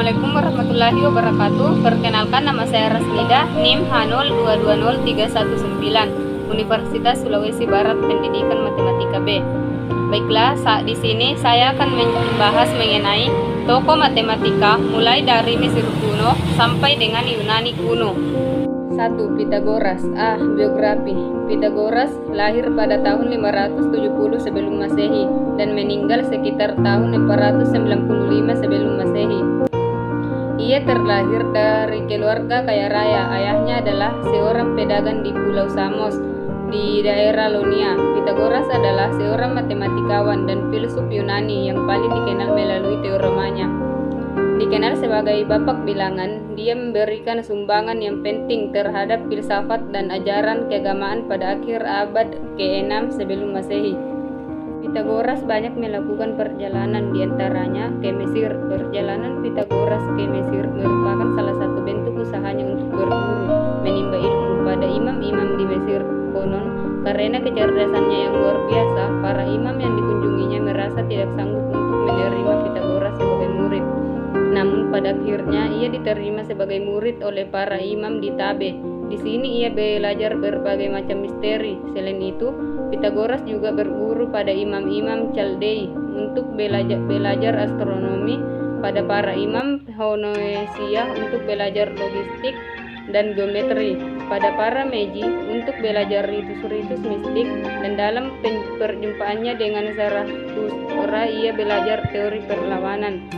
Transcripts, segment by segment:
Assalamualaikum warahmatullahi wabarakatuh. Perkenalkan, nama saya Rasmida, NIM H02203119, Universitas Sulawesi Barat, Pendidikan Matematika B. Baiklah, di sini saya akan membahas mengenai tokoh matematika mulai dari Mesir kuno sampai dengan Yunani kuno. 1. Pitagoras. Biografi. Pitagoras lahir pada tahun 570 sebelum Masehi dan meninggal sekitar tahun 495 sebelum Masehi. Ia terlahir dari keluarga kaya raya. Ayahnya adalah seorang pedagang di Pulau Samos di daerah Ionia. Pitagoras adalah seorang matematikawan dan filsuf Yunani yang paling dikenal melalui teoremanya. Dikenal sebagai bapak bilangan, dia memberikan sumbangan yang penting terhadap filsafat dan ajaran keagamaan pada akhir abad ke-6 sebelum Masehi. Pitagoras banyak melakukan perjalanan, diantaranya ke Mesir. Perjalanan Pitagoras ke Mesir merupakan salah satu bentuk usahanya untuk berguru, menimba ilmu pada imam-imam di Mesir. Konon, karena kecerdasannya yang luar biasa, para imam yang dikunjunginya merasa tidak sanggup untuk menerima Pitagoras sebagai murid. Namun pada akhirnya ia diterima sebagai murid oleh para imam di Tabe. Di sini ia belajar berbagai macam misteri. Selain itu, Pitagoras juga berguru pada imam-imam Chaldei untuk belajar astronomi, pada para imam Phoenicia untuk belajar logistik dan geometri, pada para Magi untuk belajar ritus-ritus mistik, dan dalam perjumpaannya dengan Zarathustra ia belajar teori perlawanan.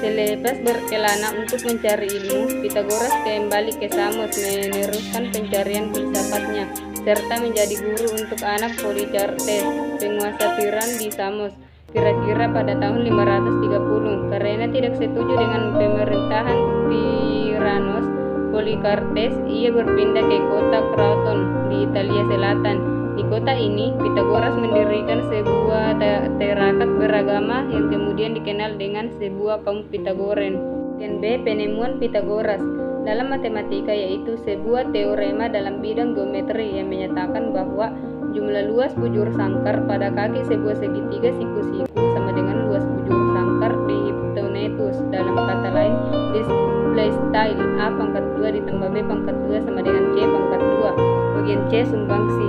Selepas berkelana untuk mencari ilmu, Pitagoras kembali ke Samos meneruskan pencarian filsafatnya, serta menjadi guru untuk anak Polycartes, penguasa tiran di Samos, kira-kira pada tahun 530. Karena tidak setuju dengan pemerintahan Tiranos Polycartes, ia berpindah ke kota Kroton di Italia Selatan. Di kota ini, Pitagoras mendirikan sebuah terakat beragama yang kemudian dikenal dengan sebuah kaum Pitagoren. Dan B. Penemuan Pitagoras dalam matematika, yaitu sebuah teorema dalam bidang geometri yang menyatakan bahwa jumlah luas bujur sangkar pada kaki sebuah segitiga siku-siku sama dengan luas bujur sangkar di hipotenusa. Dalam kata lain, display style A pangkat 2 ditambah B pangkat 2 sama dengan C pangkat 2. Bagian C, Sumbangsi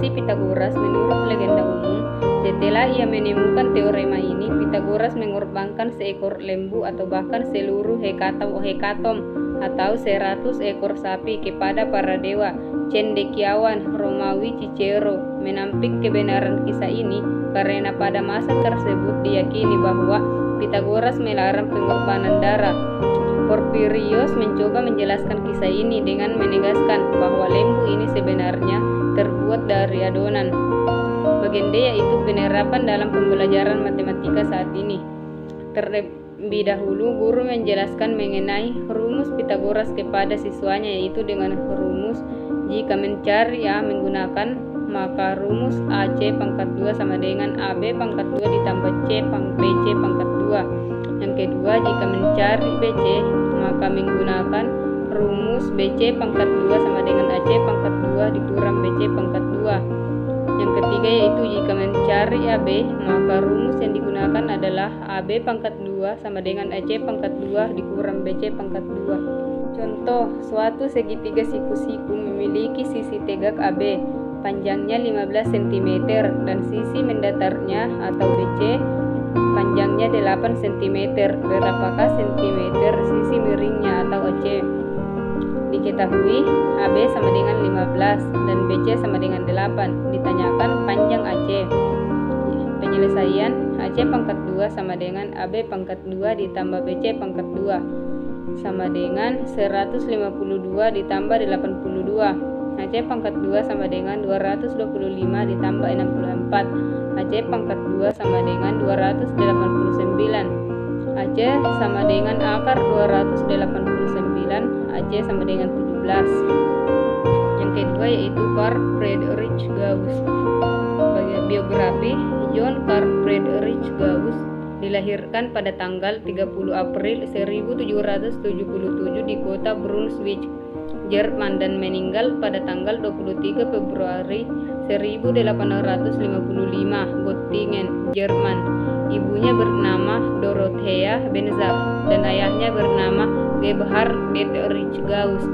Pitagoras. Menurut legenda umum, setelah ia menemukan teorema ini, Pitagoras mengorbankan seekor lembu atau bahkan seluruh hekatom atau 100 ekor sapi kepada para dewa. Cendekiawan Romawi Cicero menampik kebenaran kisah ini karena pada masa tersebut diyakini bahwa Pitagoras melarang pengorbanan darah. Porphyrios mencoba menjelaskan kisah ini dengan menegaskan bahwa lembu ini sebenarnya terbuat dari adonan. Bagian D, yaitu penerapan dalam pembelajaran matematika saat ini. Terlebih dahulu, guru menjelaskan mengenai rumus Pitagoras kepada siswanya, yaitu dengan rumus jika mencari A menggunakan, maka rumus AC pangkat 2 sama dengan AB pangkat 2 ditambah BC pangkat 2. Yang kedua, jika mencari BC, maka menggunakan rumus BC pangkat 2 sama dengan AC pangkat 2 dikurang BC pangkat 2. Yang ketiga, yaitu jika mencari AB, maka rumus yang digunakan adalah AB pangkat 2 sama dengan AC pangkat 2 dikurang BC pangkat 2. Contoh, suatu segitiga siku-siku memiliki sisi tegak AB, panjangnya 15 cm dan sisi mendatarnya atau BC panjangnya 8 cm. Berapakah centimeter sisi miringnya atau AC? Diketahui AB sama dengan 15 dan BC sama dengan 8. Ditanyakan panjang AC. Penyelesaian, AC pangkat 2 sama dengan AB pangkat 2 ditambah BC pangkat 2 sama dengan 152 ditambah 82. AC pangkat 2 sama dengan 225 ditambah 64. AC pangkat 2 sama dengan 289. AC sama dengan akar 289. AC sama dengan 17. Yang kedua, yaitu Carl Friedrich Gauss. Bagi biografi, John Carl Friedrich Gauss Dilahirkan pada tanggal 30 April 1777 di kota Brunswick, Jerman, dan meninggal pada tanggal 23 Februari 1855, Göttingen, Jerman. Ibunya bernama Dorothea Benza dan ayahnya bernama Gebhard Friedrich Gauss.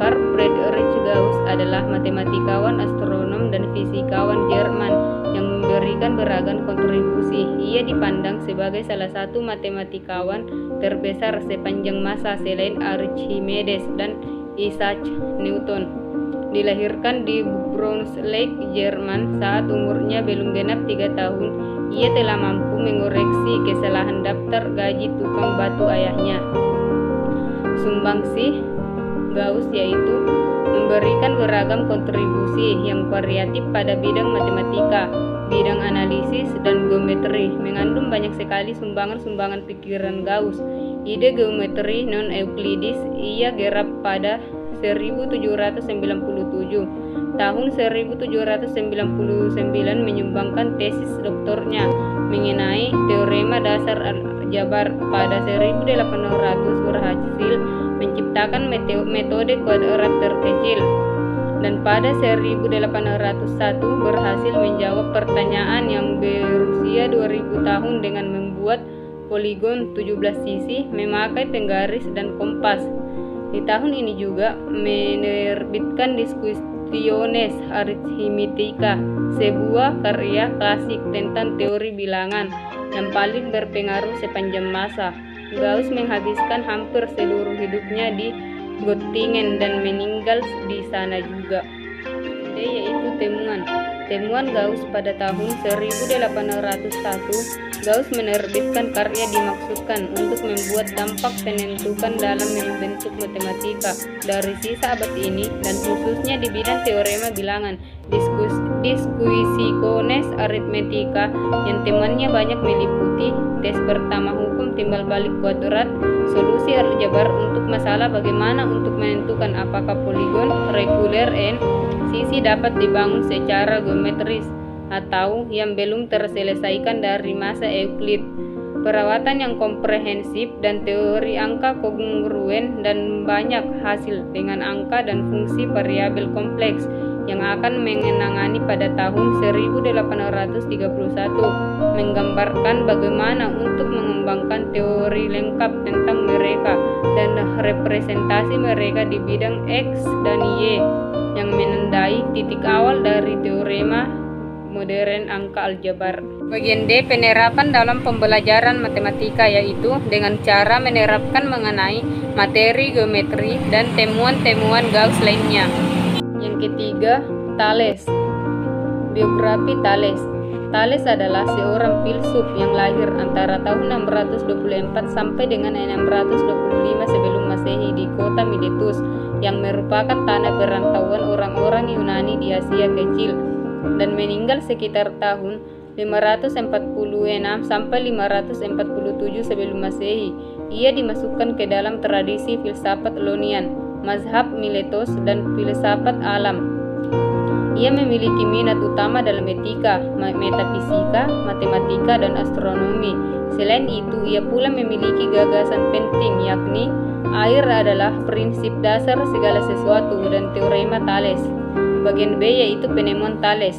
Carl Friedrich Gauss adalah matematikawan, astronom, dan fisikawan Jerman yang memberikan beragam kontribusi. Ia dipandang sebagai salah satu matematikawan terbesar sepanjang masa selain Archimedes dan Isaac Newton. Dilahirkan di Braunschweig, Jerman saat umurnya belum genap 3 tahun. Ia telah mampu mengoreksi kesalahan daftar gaji tukang batu ayahnya. Sumbangsih Gauss yaitu memberikan beragam kontribusi yang variatif pada bidang matematika, bidang analisis, dan geometri. Mengandung banyak sekali sumbangan-sumbangan pikiran Gauss. Ide geometri non-Euclides ia garap pada 1797. Tahun 1799 menyumbangkan tesis doktornya mengenai teorema dasar aljabar. Pada 1800 berhasil menciptakan metode kuadrat terkecil, dan pada 1801 berhasil menjawab pertanyaan yang berusia 2000 tahun dengan membuat poligon 17 sisi memakai penggaris dan kompas. Di tahun ini juga menerbitkan Disquisitiones Arithmetica, sebuah karya klasik tentang teori bilangan yang paling berpengaruh sepanjang masa. Gauss menghabiskan hampir seluruh hidupnya di Göttingen dan meninggal di sana juga. Yaitu temuan Gauss pada tahun 1801. Gauss menerbitkan karya dimaksudkan untuk membuat dampak menentukan dalam membentuk matematika dari sisa abad ini, dan khususnya di bidang teorema bilangan. Disquisitiones Arithmetica yang temannya banyak meliputi tes pertama hukum timbal balik kuadrat, solusi aljabar untuk masalah bagaimana untuk menentukan apakah poligon reguler n sisi dapat dibangun secara geometris atau yang belum terselesaikan dari masa Euclid, perawatan yang komprehensif dan teori angka kongruen, dan banyak hasil dengan angka dan fungsi variabel kompleks yang akan mengenangani pada tahun 1831, menggambarkan bagaimana untuk mengembangkan teori lengkap tentang mereka dan representasi mereka di bidang X dan Y yang menandai titik awal dari teorema modern angka aljabar. Bagian D, penerapan dalam pembelajaran matematika, yaitu dengan cara menerapkan mengenai materi geometri dan temuan-temuan Gauss lainnya. Yang ketiga, Thales. Biografi Thales. Thales adalah seorang filsuf yang lahir antara tahun 624 sampai dengan 625 sebelum Masehi di kota Miletus, yang merupakan tanah perantauan orang-orang Yunani di Asia Kecil, dan meninggal sekitar tahun 546 sampai 547 sebelum Masehi. Ia dimasukkan ke dalam tradisi filsafat Ionian, mazhab Miletus, dan filsafat alam. Ia memiliki minat utama dalam etika, metafisika, matematika, dan astronomi. Selain itu, ia pula memiliki gagasan penting, yakni air adalah prinsip dasar segala sesuatu, dan teorema Thales. Bagian B, yaitu penemuan Thales.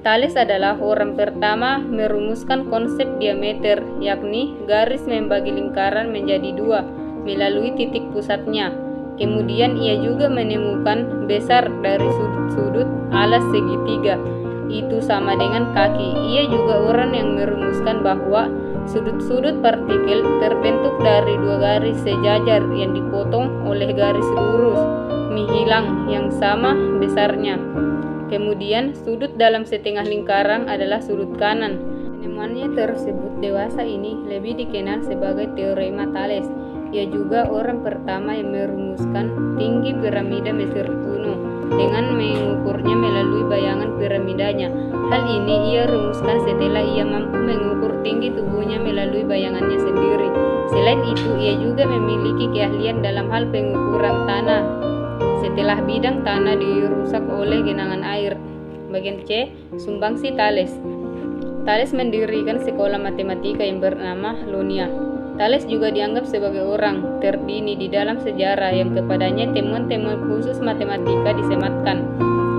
Thales adalah orang pertama merumuskan konsep diameter, yakni garis membagi lingkaran menjadi dua melalui titik pusatnya. Kemudian ia juga menemukan besar dari sudut-sudut alas segitiga itu sama dengan kaki. Ia juga orang yang merumuskan bahwa sudut-sudut partikel terbentuk dari dua garis sejajar yang dipotong oleh garis lurus menghilang yang sama besarnya. Kemudian sudut dalam setengah lingkaran adalah sudut kanan. Penemuannya tersebut dewasa ini lebih dikenal sebagai teorema Thales. Ia juga orang pertama yang merumuskan tinggi piramida Mesir kuno dengan mengukurnya melalui bayangan piramidanya. Hal ini ia rumuskan setelah ia mampu mengukur tinggi tubuhnya melalui bayangannya sendiri. Selain itu, ia juga memiliki keahlian dalam hal pengukuran tanah setelah bidang tanah dirusak oleh genangan air. Bagian C, sumbangsi Thales. Thales mendirikan sekolah matematika yang bernama Lunia. Thales juga dianggap sebagai orang terdini di dalam sejarah yang kepadanya temuan-temuan khusus matematika disematkan.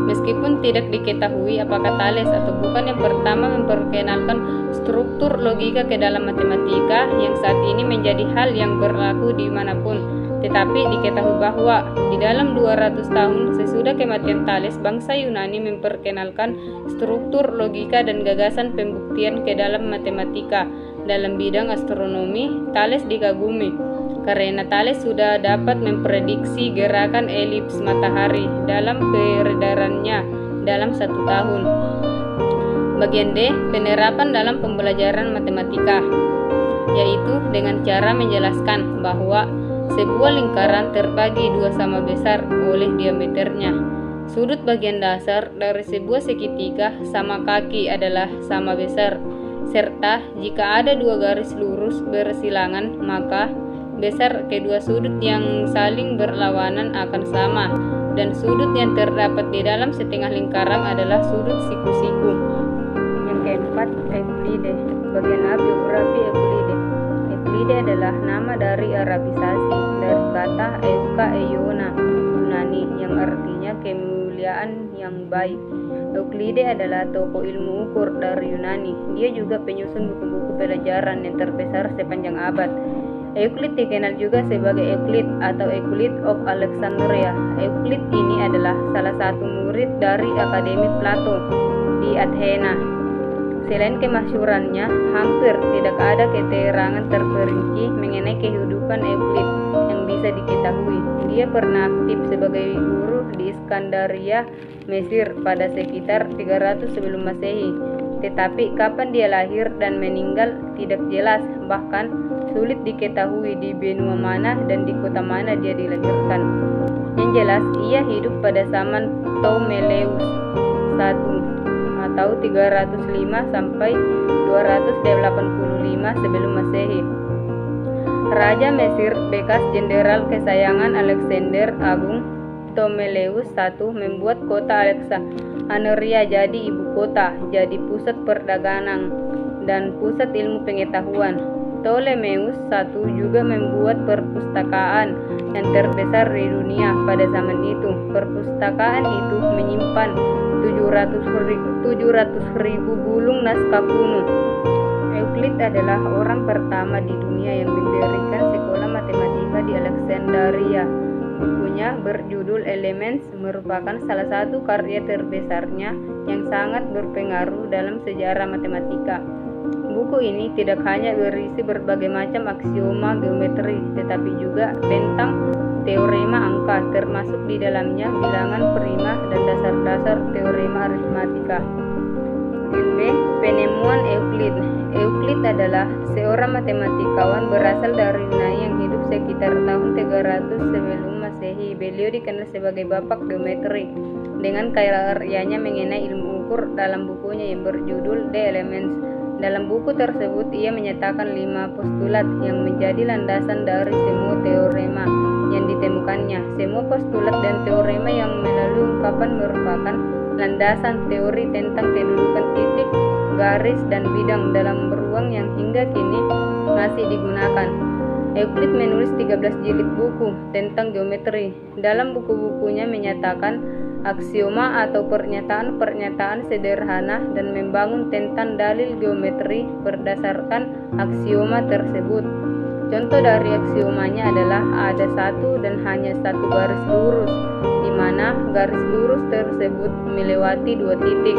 Meskipun tidak diketahui apakah Thales atau bukan yang pertama memperkenalkan struktur logika ke dalam matematika yang saat ini menjadi hal yang berlaku dimanapun, tetapi diketahui bahwa di dalam 200 tahun sesudah kematian Thales, bangsa Yunani memperkenalkan struktur logika dan gagasan pembuktian ke dalam matematika. Dalam bidang astronomi, Thales dikagumi karena Thales sudah dapat memprediksi gerakan elips matahari dalam peredarannya dalam 1 tahun. Bagian D. Penerapan dalam pembelajaran matematika, yaitu dengan cara menjelaskan bahwa sebuah lingkaran terbagi 2 sama besar oleh diameternya. Sudut bagian dasar dari sebuah segitiga sama kaki adalah sama besar, serta jika ada 2 garis lurus bersilangan, maka besar kedua sudut yang saling berlawanan akan sama, dan sudut yang terdapat di dalam setengah lingkaran adalah sudut siku-siku. Yang keempat, Euklide. Bagian A, biografi Euklide. Euklide adalah nama dari Arabisasi dari kata Euka Eiona Yunani yang artinya kemuliaan yang baik. Euklide adalah tokoh ilmu ukur dari Yunani. Dia juga penyusun buku-buku pelajaran yang terbesar sepanjang abad. Euclid dikenal juga sebagai Euclid atau Euclid of Alexandria. Euclid ini adalah salah satu murid dari Akademi Plato di Athena. Selain kemasyhurannya, hampir tidak ada keterangan terperinci mengenai kehidupan Euclid yang bisa diketahui. Dia pernah aktif sebagai guru di Iskandaria, Mesir pada sekitar 300 sebelum Masehi. Tetapi kapan dia lahir dan meninggal tidak jelas, bahkan sulit diketahui di benua mana dan di kota mana dia dilahirkan. Yang jelas, ia hidup pada zaman Ptolemeus I atau 305 sampai 285 sebelum Masehi. Raja Mesir bekas jenderal kesayangan Alexander Agung, Ptolemeus I membuat kota Alexandria jadi ibu kota, jadi pusat perdagangan dan pusat ilmu pengetahuan. Ptolemeus I juga membuat perpustakaan yang terbesar di dunia pada zaman itu. Perpustakaan itu menyimpan 700.000 gulung naskah kuno. Euclid adalah orang pertama di dunia yang mendirikan sekolah matematika di Alexandria. Bukunya berjudul Elements merupakan salah satu karya terbesarnya yang sangat berpengaruh dalam sejarah matematika. Buku ini tidak hanya berisi berbagai macam aksioma geometri, tetapi juga tentang teorema angka, termasuk di dalamnya bilangan prima dan dasar-dasar teorema aritmatika. B. Penemuan Euclid. Euclid adalah seorang matematikawan berasal dari Yunani yang hidup sekitar tahun 300 sebelum Masehi. Beliau dikenal sebagai bapak geometri dengan karyanya mengenai ilmu ukur dalam bukunya yang berjudul The Elements. Dalam buku tersebut, ia menyatakan 5 postulat yang menjadi landasan dari semua teorema yang ditemukannya. Semua postulat dan teorema yang melalui ungkapan merupakan landasan teori tentang kedudukan titik, garis, dan bidang dalam ruang yang hingga kini masih digunakan. Euclid menulis 13 jilid buku tentang geometri. Dalam buku-bukunya menyatakan aksioma atau pernyataan-pernyataan sederhana dan membangun tentang dalil geometri berdasarkan aksioma tersebut. Contoh dari aksiomanya adalah ada satu dan hanya satu garis lurus, di mana garis lurus tersebut melewati 2 titik.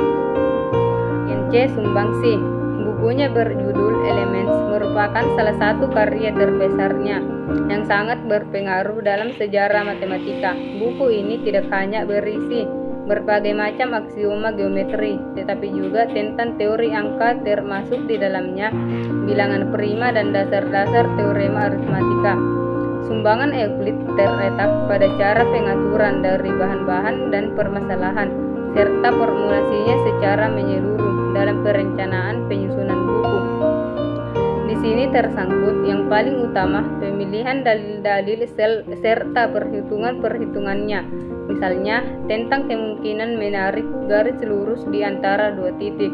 Yang C. Sumbangsi. Bukunya berjudul Elements merupakan salah satu karya terbesarnya yang sangat berpengaruh dalam sejarah matematika. Buku ini tidak hanya berisi berbagai macam aksioma geometri, tetapi juga tentang teori angka, termasuk di dalamnya bilangan prima dan dasar-dasar teorema aritmatika. Sumbangan Euclid terletak pada cara pengaturan dari bahan-bahan dan permasalahan, serta formulasinya secara menyeluruh dalam perencanaan penyusunan buku. Di sini tersangkut yang paling utama pemilihan dalil-dalil serta perhitungan-perhitungannya, misalnya tentang kemungkinan menarik garis lurus di antara 2 titik.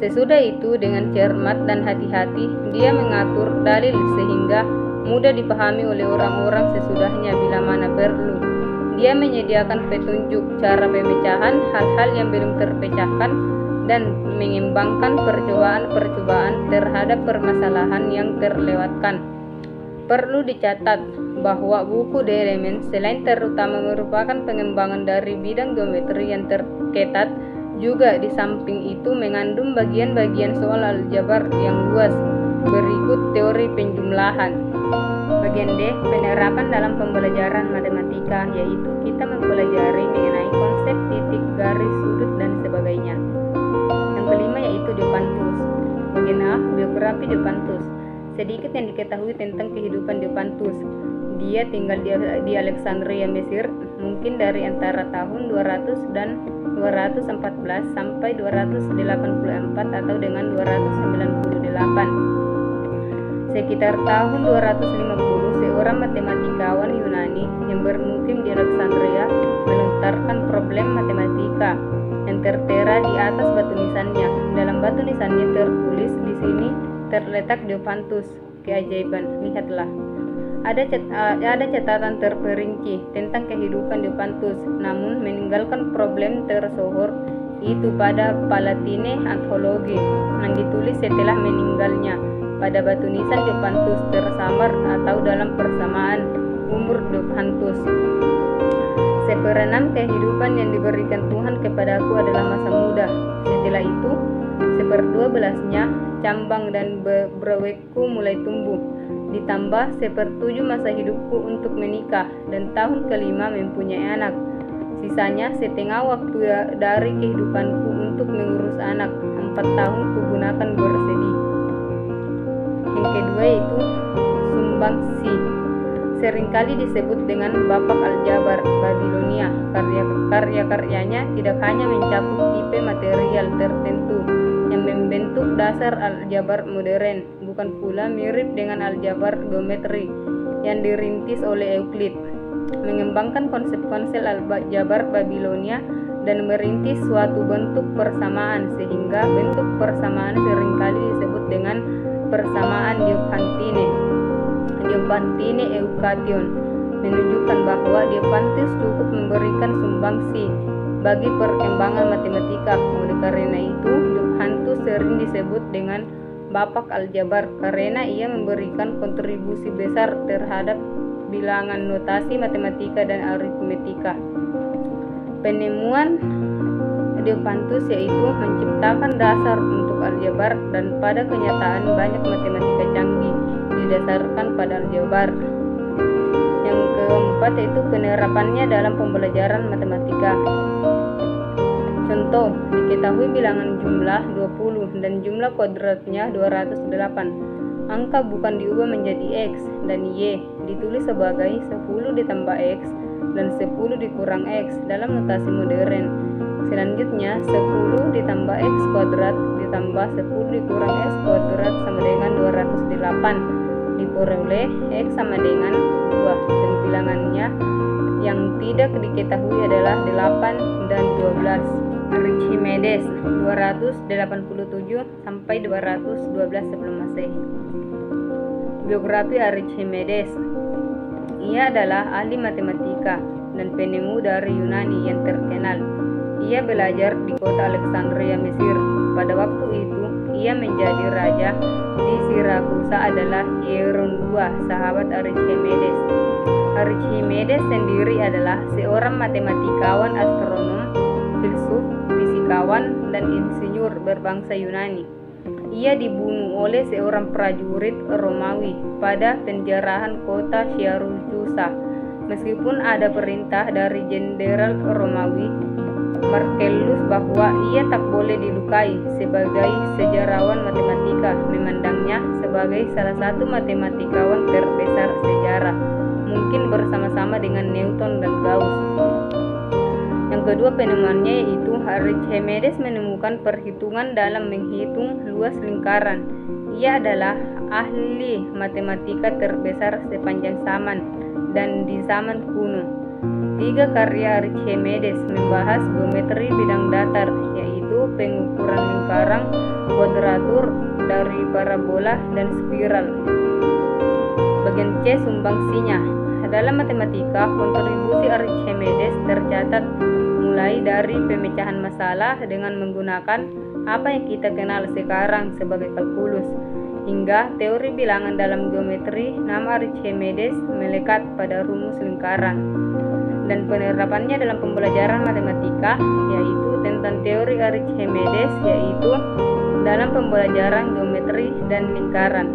Sesudah itu dengan cermat dan hati-hati dia mengatur dalil sehingga mudah dipahami oleh orang-orang sesudahnya bila mana perlu. Dia menyediakan petunjuk cara pemecahan hal-hal yang belum terpecahkan dan mengembangkan percobaan-percobaan terhadap permasalahan yang terlewatkan. Perlu dicatat bahwa buku The Elements selain terutama merupakan pengembangan dari bidang geometri yang terketat, juga di samping itu mengandung bagian-bagian soal aljabar yang luas. Berikut teori penjumlahan. Bagian D, penerapan dalam pembelajaran matematika, yaitu kita mempelajari mengenai konsep titik, garis, sudut, dan sebagainya. Yang kelima yaitu Diopantus. Bagian A, biografi Diopantus. Sedikit yang diketahui tentang kehidupan Diopantus. Dia tinggal di Alexandria, Mesir, mungkin dari antara tahun 200 dan 214 sampai 284 atau dengan 298. Sekitar tahun 250, seorang matematikawan Yunani yang bermukim di Alexandria melontarkan problem matematika yang tertera di atas batu nisannya. Dalam batu nisannya tertulis, di sini terletak Diopantus, keajaiban. Lihatlah. Ada catatan terperinci tentang kehidupan Diopantus, namun meninggalkan problem tersohor itu pada Palatine Anthology yang ditulis setelah meninggalnya. Pada batu nisan Diopantus tersamar atau dalam persamaan umur Diopantus. Seperenam kehidupan yang diberikan Tuhan kepadaku adalah masa muda. Setelah itu, 1/12-nya cambang dan brewekku mulai tumbuh. Ditambah 1/7 masa hidupku untuk menikah dan tahun kelima mempunyai anak. Sisanya setengah waktu dari kehidupanku untuk mengurus anak. 4 tahun kugunakan bersedih. Yang kedua yaitu sumbangsi. Seringkali disebut dengan Bapak Aljabar Babilonia. Karya-karyanya tidak hanya mencakup tipe material tertentu yang membentuk dasar aljabar modern, bukan pula mirip dengan aljabar geometri yang dirintis oleh Euclid. Mengembangkan konsep-konsep aljabar Babilonia dan merintis suatu bentuk persamaan, sehingga bentuk persamaan seringkali disebut dengan persamaan Diopantine Eucation, menunjukkan bahwa Diopantus cukup memberikan sumbangsi bagi perkembangan matematika. Oleh karena itu, Diopantus sering disebut dengan Bapak Aljabar karena ia memberikan kontribusi besar terhadap bilangan, notasi matematika, dan aritmetika. Penemuan Diopantus yaitu menciptakan dasar untuk aljabar, dan pada kenyataan banyak matematika canggih didasarkan pada aljabar. Yang keempat yaitu penerapannya dalam pembelajaran matematika. Contoh, diketahui bilangan jumlah 20 dan jumlah kuadratnya 208. Angka bukan diubah menjadi X dan Y, ditulis sebagai 10 ditambah X dan 10 dikurang X dalam notasi modern. Selanjutnya 10 ditambah X kuadrat ditambah 10 dikurang X kuadrat sama dengan 208, diperoleh X sama dengan 2, dan bilangannya yang tidak diketahui adalah 8 dan 12. Archimedes 287 sampai 212 sebelum Masehi. Biografi Archimedes. Ia adalah ahli matematika dan penemu dari Yunani yang terkenal. Ia belajar di kota Alexandria, Mesir. Pada waktu itu, ia menjadi raja. Di Sirakusa adalah Hieron II, sahabat Archimedes. Archimedes sendiri adalah seorang matematikawan, astronom, filsuf, fisikawan, dan insinyur berbangsa Yunani. Ia dibunuh oleh seorang prajurit Romawi pada penjarahan kota Siracusa. Meskipun ada perintah dari jenderal Romawi Marcellus bahwa ia tak boleh dilukai, sebagai sejarawan matematika memandangnya sebagai salah satu matematikawan terbesar sejarah, mungkin bersama-sama dengan Newton dan Gauss. Yang kedua penemuannya yaitu Archimedes menemukan perhitungan dalam menghitung luas lingkaran. Ia adalah ahli matematika terbesar sepanjang zaman dan di zaman kuno. 3 karya Archimedes membahas geometri bidang datar, yaitu yaitu pengukuran lingkaran, kuadratur dari parabola dan spiral. Bagian C, sumbangsinya. Dalam matematika, kontribusi Archimedes tercatat mulai dari pemecahan masalah dengan menggunakan apa yang kita kenal sekarang sebagai kalkulus, hingga teori bilangan dalam geometri. Nama Archimedes melekat pada rumus lingkaran dan penerapannya dalam pembelajaran matematika, yaitu tentang teori Archimedes, yaitu dalam pembelajaran geometri dan lingkaran.